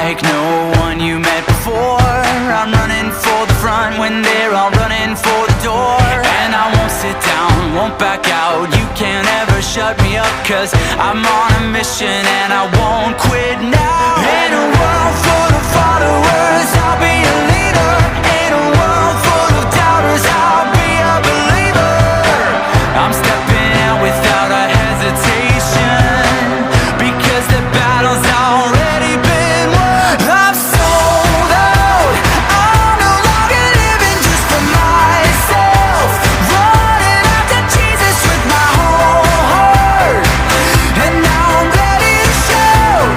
like no one you met before. I'm running for the front when they're all running for the door. And I won't sit down, won't back out. You can't ever shut me up, 'cause I'm on a mission and I won't quit now. In a world full of followers, I'll be a leader. In a world full of doubters, I'll be a believer. I'm stepping out without a hesitation, because the battle's already been won. I'm sold out, I'm no longer living just for myself. Running after Jesus with my whole heart. And now I'm ready to shout,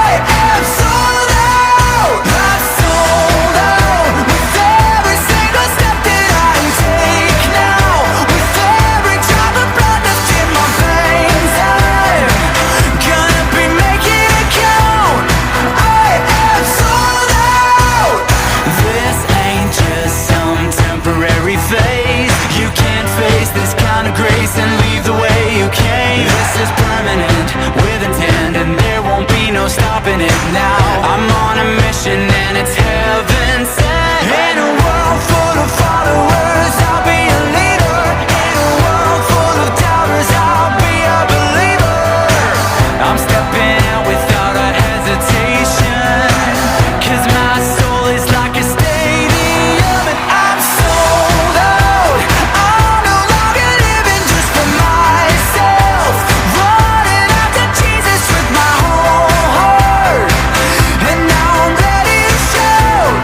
I am sold out. I'm sold out, with every single step that I take now. With every drop of blood left in my veins, I'm gonna be making it count. I am sold out. This ain't just some temporary phase. You can't face this kind of grace and leave the way you came. This is permanent, with intent, and there won't be no stopping it now. I'm on a mission and it's heaven sent. In a world full of followers, I'll be a leader. In a world full of doubters, I'll be a believer. I'm stepping out without a hesitation, 'cause my soul is like a stadium. And I'm sold out, I'm no longer living just for myself. Running after Jesus with my whole heart. And now I'm ready to shout,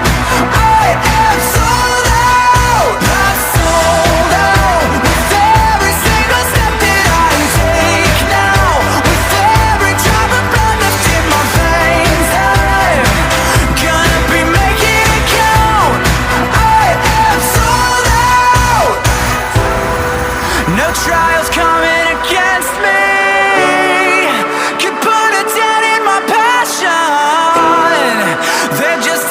I am sold out. I'm sold out, with every single step that I take now. With every drop of blood left in my veins, I'm gonna be making it count. I am sold out. No trials coming against me could put a dent in my passion. They're just